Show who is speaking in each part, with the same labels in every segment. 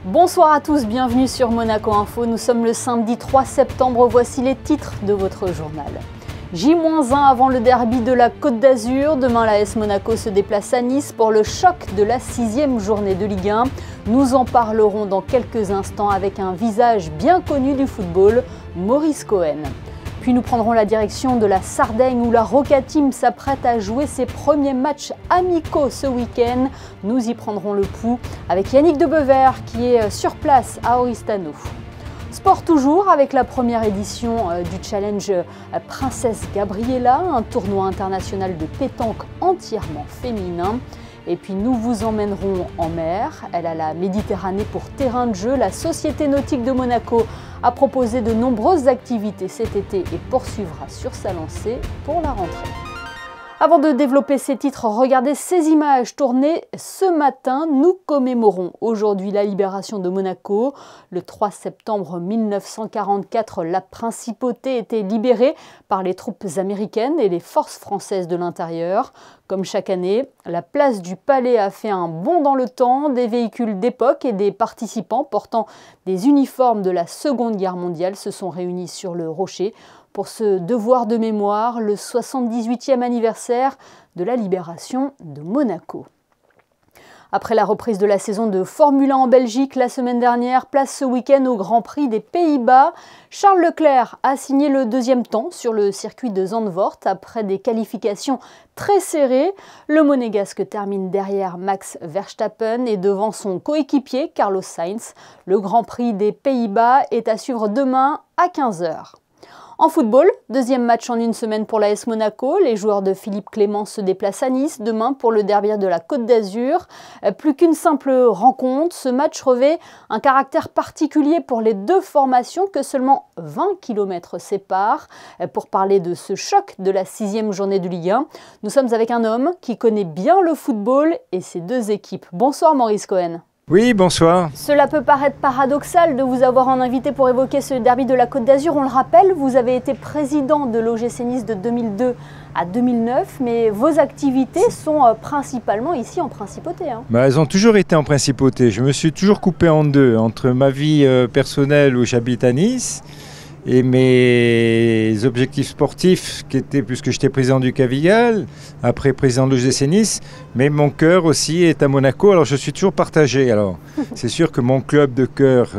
Speaker 1: Bonsoir à tous, bienvenue sur Monaco Info. Nous sommes le samedi 3 septembre, voici les titres de votre journal. J-1 avant le derby de la Côte d'Azur. Demain, l'AS Monaco se déplace à Nice pour le choc de la 6e journée de Ligue 1. Nous en parlerons dans quelques instants avec un visage bien connu du football, Maurice Cohen. Puis nous prendrons la direction de la Sardaigne où la Roca Team s'apprête à jouer ses premiers matchs amicaux ce week-end. Nous y prendrons le pouls avec Yannick Debevere qui est sur place à Oristano. Sport toujours avec la première édition du challenge Princesse Gabriella, un tournoi international de pétanque entièrement féminin. Et puis nous vous emmènerons en mer. Elle a la Méditerranée pour terrain de jeu. La Société nautique de Monaco a proposé de nombreuses activités cet été et poursuivra sur sa lancée pour la rentrée. Avant de développer ces titres, regardez ces images tournées ce matin. Nous commémorons aujourd'hui la libération de Monaco. Le 3 septembre 1944, la principauté était libérée par les troupes américaines et les forces françaises de l'intérieur. Comme chaque année, la place du Palais a fait un bond dans le temps. Des véhicules d'époque et des participants portant des uniformes de la Seconde Guerre mondiale se sont réunis sur le rocher pour ce devoir de mémoire, le 78e anniversaire de la libération de Monaco. Après la reprise de la saison de Formule 1 en Belgique la semaine dernière, place ce week-end au Grand Prix des Pays-Bas. Charles Leclerc a signé le deuxième temps sur le circuit de Zandvoort après des qualifications très serrées. Le Monégasque termine derrière Max Verstappen et devant son coéquipier Carlos Sainz. Le Grand Prix des Pays-Bas est à suivre demain à 15 h. En football, deuxième match en une semaine pour l'AS Monaco. Les joueurs de Philippe Clément se déplacent à Nice demain pour le derby de la Côte d'Azur. Plus qu'une simple rencontre, ce match revêt un caractère particulier pour les deux formations que seulement 20 km séparent. Pour parler de ce choc de la 6e journée de Ligue 1, nous sommes avec un homme qui connaît bien le football et ses deux équipes. Bonsoir Maurice Cohen.
Speaker 2: Oui, bonsoir.
Speaker 1: Cela peut paraître paradoxal de vous avoir en invité pour évoquer ce derby de la Côte d'Azur. On le rappelle, vous avez été président de l'OGC Nice de 2002 à 2009, mais vos activités sont principalement ici en Principauté.
Speaker 2: Elles ont toujours été en Principauté. Je me suis toujours coupé en deux, entre ma vie personnelle où j'habite à Nice et mes objectifs sportifs qui étaient, puisque j'étais président du Cavigal, après président de l'OGC Nice, mais mon cœur aussi est à Monaco, alors je suis toujours partagé. Alors c'est sûr que mon club de cœur,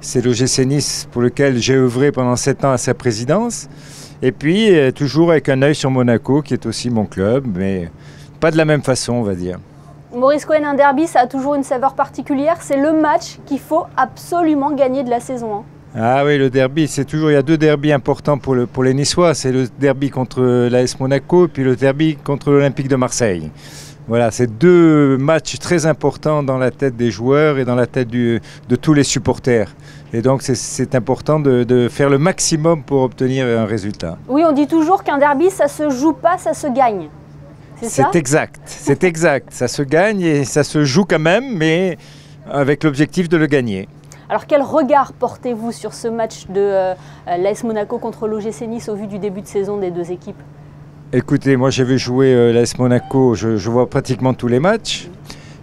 Speaker 2: c'est l'OGC Nice pour lequel j'ai œuvré pendant 7 ans à sa présidence, et puis toujours avec un œil sur Monaco qui est aussi mon club, mais pas de la même façon on va dire.
Speaker 1: Maurice Cohen, un derby ça a toujours une saveur particulière, c'est le match qu'il faut absolument gagner de la saison.
Speaker 2: Ah oui, le derby, c'est toujours, il y a deux derbys importants pour les Niçois. C'est le derby contre l'AS Monaco et puis le derby contre l'Olympique de Marseille. Voilà, c'est deux matchs très importants dans la tête des joueurs et dans la tête de tous les supporters. Et donc c'est important de faire le maximum pour obtenir un résultat.
Speaker 1: Oui, on dit toujours qu'un derby, ça se joue pas, ça se gagne.
Speaker 2: C'est exact, c'est exact. Ça se gagne et ça se joue quand même, mais avec l'objectif de le gagner.
Speaker 1: Alors quel regard portez-vous sur ce match de l'AS Monaco contre l'OGC Nice au vu du début de saison des deux équipes?
Speaker 2: Écoutez, moi j'avais joué l'AS Monaco, je vois pratiquement tous les matchs.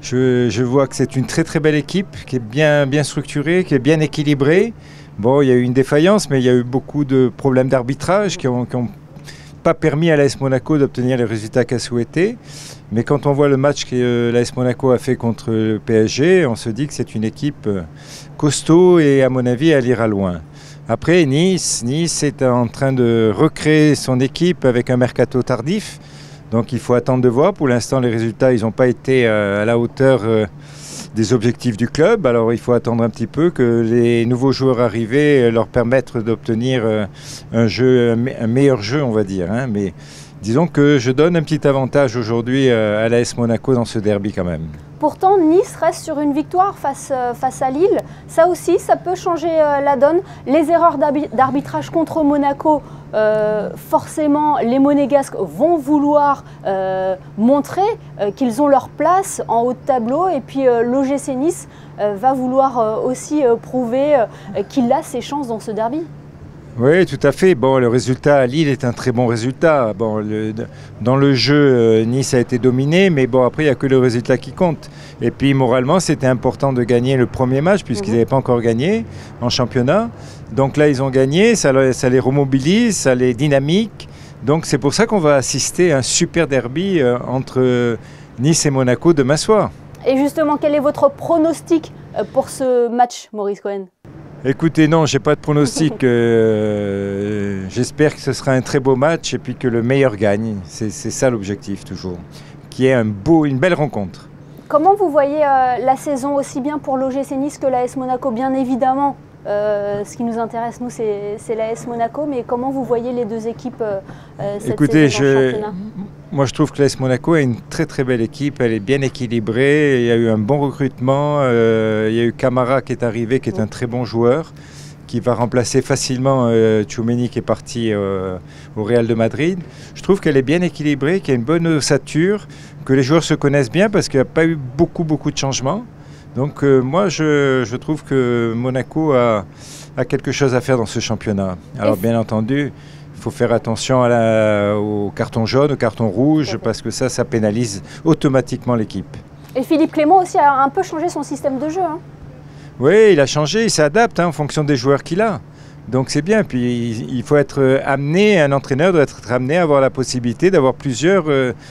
Speaker 2: Je vois que c'est une très très belle équipe qui est bien structurée, qui est bien équilibrée. Bon, il y a eu une défaillance, mais il y a eu beaucoup de problèmes d'arbitrage qui ont pas permis à l'AS Monaco d'obtenir les résultats qu'elle souhaitait. Mais quand on voit le match que l'AS Monaco a fait contre le PSG, on se dit que c'est une équipe costaud et à mon avis elle ira loin. Après Nice est en train de recréer son équipe avec un mercato tardif. Donc il faut attendre de voir. Pour l'instant les résultats ils n'ont pas été à la hauteur des objectifs du club. Alors il faut attendre un petit peu que les nouveaux joueurs arrivés leur permettent d'obtenir un meilleur jeu on va dire. Mais disons que je donne un petit avantage aujourd'hui à l'AS Monaco dans ce derby quand même.
Speaker 1: Pourtant, Nice reste sur une victoire face à Lille. Ça aussi, ça peut changer la donne. Les erreurs d'arbitrage contre Monaco, forcément, les Monégasques vont vouloir montrer qu'ils ont leur place en haut de tableau. Et puis l'OGC Nice va vouloir aussi prouver qu'il a ses chances dans ce derby.
Speaker 2: Oui, tout à fait. Bon, le résultat à Lille est un très bon résultat. Bon, dans le jeu, Nice a été dominé, mais bon, après, il n'y a que le résultat qui compte. Et puis, moralement, c'était important de gagner le premier match, puisqu'ils n'avaient pas encore gagné en championnat. Donc là, ils ont gagné, ça les remobilise, ça les dynamique. Donc c'est pour ça qu'on va assister à un super derby entre Nice et Monaco demain soir.
Speaker 1: Et justement, quel est votre pronostic pour ce match, Maurice Cohen ?
Speaker 2: Écoutez, non, je n'ai pas de pronostic. J'espère que ce sera un très beau match et puis que le meilleur gagne. C'est ça l'objectif toujours, qui est une belle rencontre.
Speaker 1: Comment vous voyez la saison aussi bien pour l'OGC Nice que l'AS Monaco, bien évidemment ce qui nous intéresse, nous, c'est l'AS Monaco, mais comment vous voyez les deux équipes cette saison en championnat ?
Speaker 2: Moi, je trouve que l'AS Monaco est une très très belle équipe, elle est bien équilibrée, il y a eu un bon recrutement, il y a eu Camara qui est arrivé, qui est un très bon joueur, qui va remplacer facilement Tchouaméni qui est parti au Real de Madrid. Je trouve qu'elle est bien équilibrée, qu'il y a une bonne ossature, que les joueurs se connaissent bien parce qu'il n'y a pas eu beaucoup de changements. Donc moi, je trouve que Monaco a quelque chose à faire dans ce championnat. Alors bien entendu, il faut faire attention au carton jaune, au carton rouge, parce que ça pénalise automatiquement l'équipe.
Speaker 1: Et Philippe Clément aussi a un peu changé son système de jeu.
Speaker 2: Oui, il a changé, il s'adapte en fonction des joueurs qu'il a. Donc c'est bien, puis il faut être amené, un entraîneur doit être amené à avoir la possibilité d'avoir plusieurs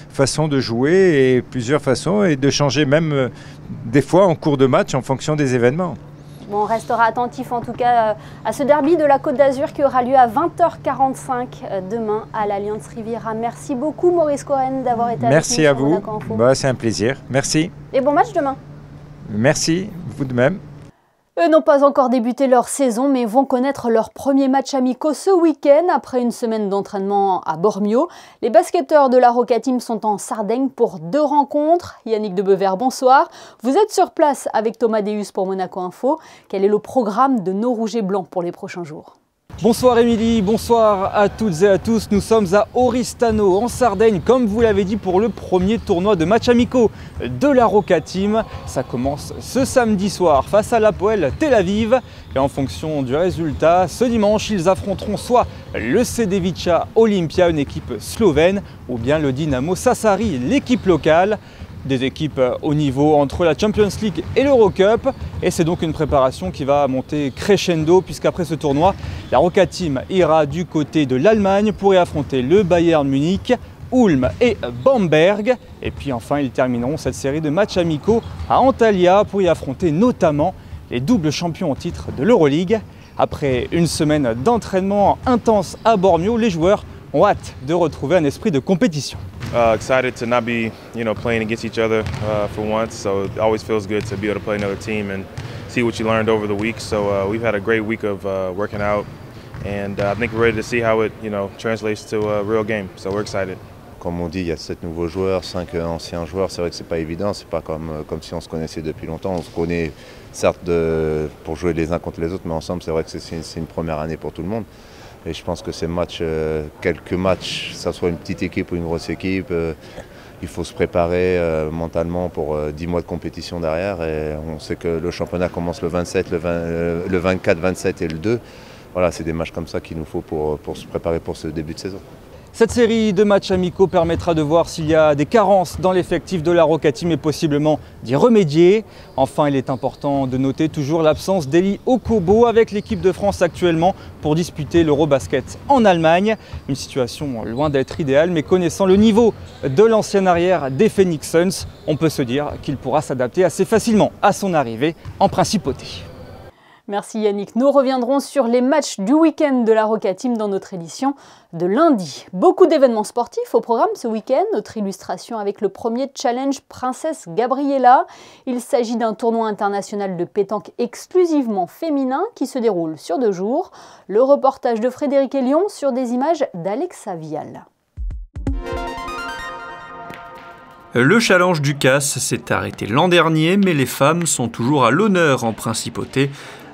Speaker 2: façons de jouer et plusieurs façons et de changer même des fois en cours de match en fonction des événements.
Speaker 1: Bon, on restera attentif en tout cas à ce derby de la Côte d'Azur qui aura lieu à 20h45 demain à l'Allianz Riviera. Merci beaucoup Maurice Cohen d'avoir été avec nous.
Speaker 2: Merci à vous, c'est un plaisir. Merci.
Speaker 1: Et bon match demain.
Speaker 2: Merci, vous de même.
Speaker 1: Eux n'ont pas encore débuté leur saison, mais vont connaître leur premier match amicaux ce week-end après une semaine d'entraînement à Bormio. Les basketteurs de la Roca Team sont en Sardaigne pour 2 rencontres. Yannick Debever, bonsoir. Vous êtes sur place avec Thomas Deus pour Monaco Info. Quel est le programme de nos Rouges et Blancs pour les prochains jours ?
Speaker 3: Bonsoir Émilie, bonsoir à toutes et à tous. Nous sommes à Oristano en Sardaigne, comme vous l'avez dit, pour le premier tournoi de matchs amicaux de la Roca Team. Ça commence ce samedi soir face à l'Hapoel Tel Aviv. Et en fonction du résultat, ce dimanche, ils affronteront soit le Cedevita Olympia, une équipe slovène, ou bien le Dynamo Sassari, l'équipe locale. Des équipes au niveau entre la Champions League et l'Eurocup. Et c'est donc une préparation qui va monter crescendo puisqu'après ce tournoi, la Roca Team ira du côté de l'Allemagne pour y affronter le Bayern Munich, Ulm et Bamberg. Et puis enfin, ils termineront cette série de matchs amicaux à Antalya pour y affronter notamment les doubles champions en titre de l'Euroleague. Après une semaine d'entraînement intense à Bormio, les joueurs ont hâte de retrouver un esprit de compétition.
Speaker 4: Excited to not be, playing against each other for once. So it always feels good to be able to play another team and see what you learned over the week. So we've had a great week of working out, and I think we're ready to see how it, translates to a real game. So we're excited.
Speaker 5: Comme on dit, il y a 7 nouveaux joueurs, 5 anciens joueurs. C'est vrai que c'est pas évident. C'est pas comme si on se connaissait depuis longtemps. On se connaît certes pour jouer les uns contre les autres, mais ensemble, c'est vrai que c'est une première année pour tout le monde. Et je pense que ces matchs, quelques matchs, que ce soit une petite équipe ou une grosse équipe, il faut se préparer mentalement pour 10 mois de compétition derrière. Et on sait que le championnat commence le 27, le 24, 27 et le 2. Voilà, c'est des matchs comme ça qu'il nous faut pour se préparer pour ce début de saison.
Speaker 3: Cette série de matchs amicaux permettra de voir s'il y a des carences dans l'effectif de la Roca Team et possiblement d'y remédier. Enfin, il est important de noter toujours l'absence d'Eli Okobo avec l'équipe de France actuellement pour disputer l'Eurobasket en Allemagne. Une situation loin d'être idéale, mais connaissant le niveau de l'ancien arrière des Phoenix Suns, on peut se dire qu'il pourra s'adapter assez facilement à son arrivée en principauté.
Speaker 1: Merci Yannick. Nous reviendrons sur les matchs du week-end de la Roca Team dans notre édition de lundi. Beaucoup d'événements sportifs au programme ce week-end. Notre illustration avec le premier challenge Princesse Gabriella. Il s'agit d'un tournoi international de pétanque exclusivement féminin qui se déroule sur 2 jours. Le reportage de Frédéric Elion sur des images d'Alexa Vial.
Speaker 6: Le challenge du CAS s'est arrêté l'an dernier, mais les femmes sont toujours à l'honneur en principauté,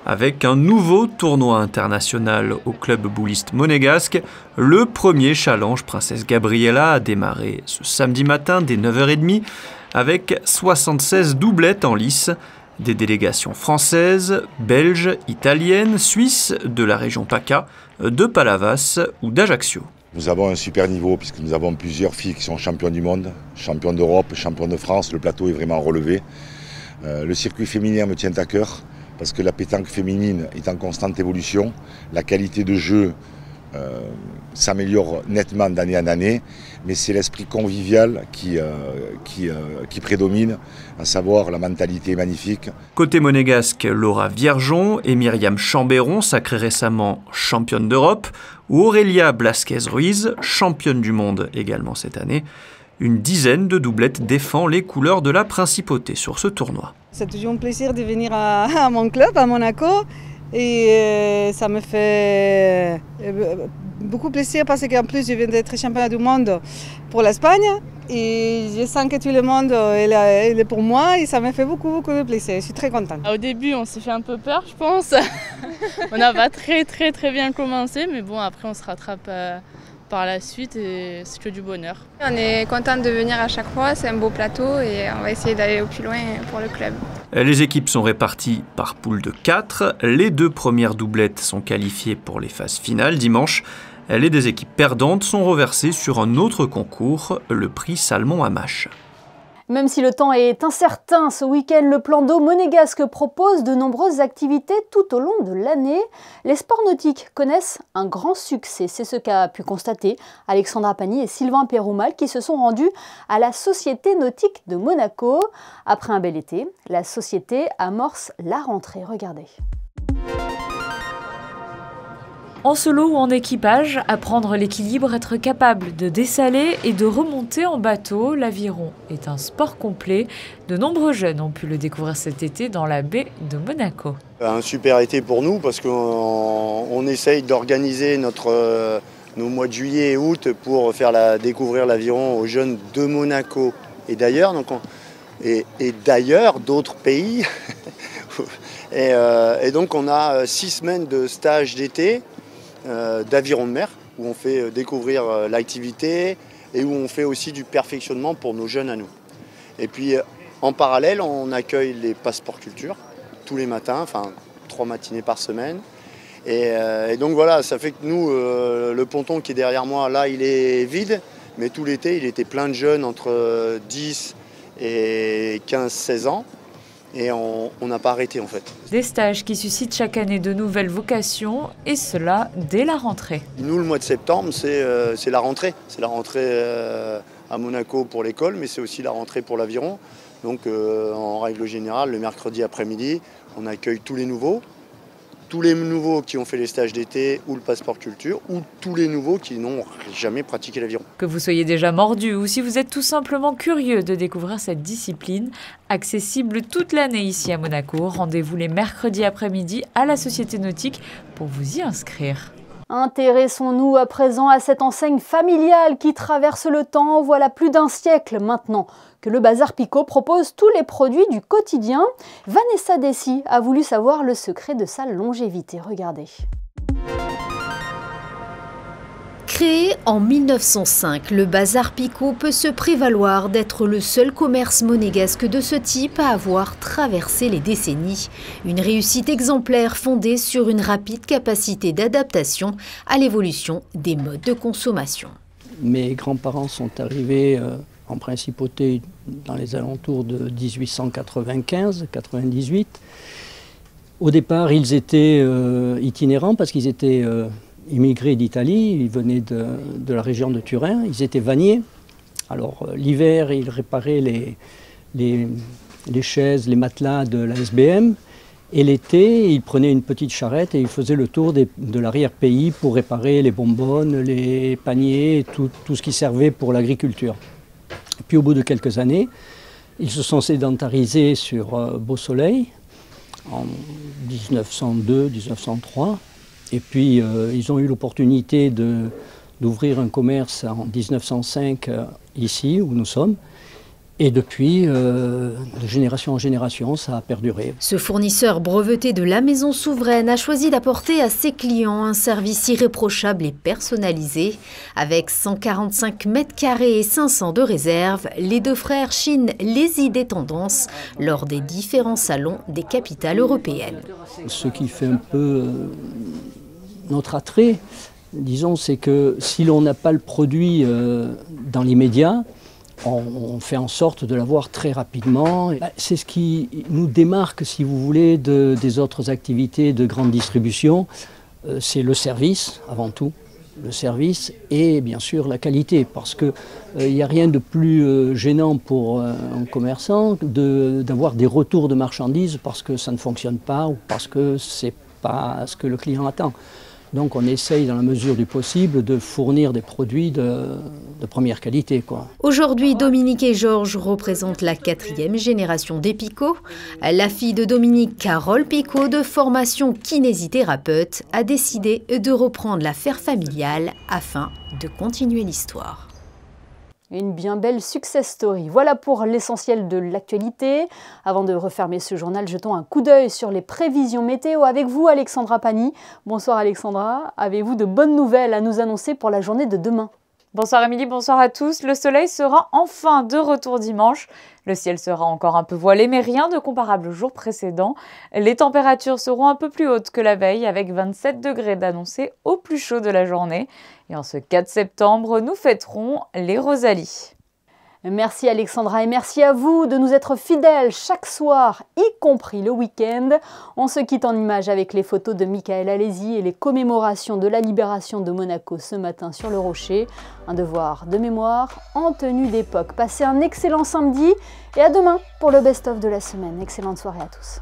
Speaker 6: avec un nouveau tournoi international au club bouliste monégasque. Le premier challenge Princesse Gabriella a démarré ce samedi matin dès 9h30 avec 76 doublettes en lice. Des délégations françaises, belges, italiennes, suisses, de la région PACA, de Palavas ou d'Ajaccio.
Speaker 7: Nous avons un super niveau puisque nous avons plusieurs filles qui sont championnes du monde, championnes d'Europe, championnes de France. Le plateau est vraiment relevé. Le circuit féminin me tient à cœur parce que la pétanque féminine est en constante évolution. La qualité de jeu s'améliore nettement d'année en année, mais c'est l'esprit convivial qui prédomine, à savoir la mentalité magnifique.
Speaker 6: Côté monégasque, Laura Viergeon et Myriam Chambéron, sacrées récemment championnes d'Europe, ou Aurélia Blasquez-Ruiz, championne du monde également cette année. Une dizaine de doublettes défend les couleurs de la principauté sur ce tournoi.
Speaker 8: C'est toujours un plaisir de venir à mon club, à Monaco. Et ça me fait beaucoup plaisir parce qu'en plus je viens d'être championne du monde pour l'Espagne et je sens que tout le monde est pour moi et ça me fait beaucoup de plaisir. Je suis très contente.
Speaker 9: Au début on s'est fait un peu peur je pense. On n'a pas très bien commencé mais bon après on se rattrape par la suite et c'est que du bonheur.
Speaker 10: On est content de venir à chaque fois, c'est un beau plateau et on va essayer d'aller au plus loin pour le club.
Speaker 6: Les équipes sont réparties par poule de 4. Les 2 premières doublettes sont qualifiées pour les phases finales dimanche. Les 2 équipes perdantes sont reversées sur un autre concours, le prix Salmon Hamache.
Speaker 1: Même si le temps est incertain, ce week-end, le plan d'eau monégasque propose de nombreuses activités tout au long de l'année. Les sports nautiques connaissent un grand succès. C'est ce qu'a pu constater Alexandra Pagny et Sylvain Péroumal qui se sont rendus à la Société nautique de Monaco. Après un bel été, la société amorce la rentrée. Regardez.
Speaker 11: En solo ou en équipage, apprendre l'équilibre, être capable de dessaler et de remonter en bateau, l'aviron est un sport complet. De nombreux jeunes ont pu le découvrir cet été dans la baie de Monaco.
Speaker 12: Un super été pour nous parce qu'on essaye d'organiser nos mois de juillet et août pour faire découvrir l'aviron aux jeunes de Monaco et d'ailleurs. Et d'ailleurs d'autres pays. et donc on a 6 semaines de stage d'été. D'aviron de mer, où on fait découvrir l'activité et où on fait aussi du perfectionnement pour nos jeunes à nous. Et puis en parallèle, on accueille les passeports culture tous les matins, enfin 3 matinées par semaine. Et donc voilà, ça fait que nous, le ponton qui est derrière moi, là, il est vide, mais tout l'été, il était plein de jeunes entre 10 et 15-16 ans. Et on n'a pas arrêté en fait.
Speaker 11: Des stages qui suscitent chaque année de nouvelles vocations et cela dès la rentrée.
Speaker 12: Nous, le mois de septembre, c'est la rentrée. C'est la rentrée à Monaco pour l'école, mais c'est aussi la rentrée pour l'aviron. Donc en règle générale, le mercredi après-midi, on accueille tous les nouveaux. Tous les nouveaux qui ont fait les stages d'été ou le passeport culture, ou tous les nouveaux qui n'ont jamais pratiqué l'aviron.
Speaker 11: Que vous soyez déjà mordu ou si vous êtes tout simplement curieux de découvrir cette discipline, accessible toute l'année ici à Monaco, rendez-vous les mercredis après-midi à la Société nautique pour vous y inscrire.
Speaker 1: Intéressons-nous à présent à cette enseigne familiale qui traverse le temps. Voilà plus d'un siècle maintenant que le Bazar Picot propose tous les produits du quotidien. Vanessa Dessy a voulu savoir le secret de sa longévité. Regardez.
Speaker 13: Créé en 1905, le Bazar Picot peut se prévaloir d'être le seul commerce monégasque de ce type à avoir traversé les décennies. Une réussite exemplaire fondée sur une rapide capacité d'adaptation à l'évolution des modes de consommation.
Speaker 14: Mes grands-parents sont arrivés en principauté dans les alentours de 1895-98. Au départ, ils étaient itinérants parce qu'ils étaient immigrés d'Italie, ils venaient de la région de Turin, ils étaient vanniers. Alors l'hiver, ils réparaient les chaises, les matelas de la SBM. Et l'été, ils prenaient une petite charrette et ils faisaient le tour de l'arrière-pays pour réparer les bonbonnes, les paniers, tout ce qui servait pour l'agriculture. Puis au bout de quelques années, ils se sont sédentarisés sur Beau-Soleil en 1902-1903. Et puis ils ont eu l'opportunité d'ouvrir un commerce en 1905 ici où nous sommes. Et depuis, de génération en génération, ça a perduré.
Speaker 13: Ce fournisseur breveté de la Maison Souveraine a choisi d'apporter à ses clients un service irréprochable et personnalisé. Avec 145 mètres carrés et 500 de réserve, les deux frères chinent les idées tendances lors des différents salons des capitales européennes.
Speaker 14: Ce qui fait un peu notre attrait, disons, c'est que si l'on n'a pas le produit dans l'immédiat, on fait en sorte de l'avoir très rapidement. C'est ce qui nous démarque, si vous voulez, des autres activités de grande distribution. C'est le service, avant tout. Le service et bien sûr la qualité, parce qu'il n'y a rien de plus gênant pour un commerçant d'avoir des retours de marchandises parce que ça ne fonctionne pas ou parce que ce n'est pas ce que le client attend. Donc on essaye dans la mesure du possible de fournir des produits de première qualité, quoi.
Speaker 13: Aujourd'hui, Dominique et Georges représentent la 4e génération des Picot. La fille de Dominique, Carole Picot, de formation kinésithérapeute, a décidé de reprendre l'affaire familiale afin de continuer l'histoire.
Speaker 1: Une bien belle success story. Voilà pour l'essentiel de l'actualité. Avant de refermer ce journal, jetons un coup d'œil sur les prévisions météo avec vous, Alexandra Pani. Bonsoir Alexandra, avez-vous de bonnes nouvelles à nous annoncer pour la journée de demain?
Speaker 11: Bonsoir Émilie, bonsoir à tous. Le soleil sera enfin de retour dimanche. Le ciel sera encore un peu voilé, mais rien de comparable au jour précédent. Les températures seront un peu plus hautes que la veille, avec 27 degrés d'annoncés au plus chaud de la journée. Et en ce 4 septembre, nous fêterons les Rosalies.
Speaker 1: Merci Alexandra et merci à vous de nous être fidèles chaque soir, y compris le week-end. On se quitte en images avec les photos de Michael Alési et les commémorations de la libération de Monaco ce matin sur le Rocher. Un devoir de mémoire en tenue d'époque. Passez un excellent samedi et à demain pour le best-of de la semaine. Excellente soirée à tous.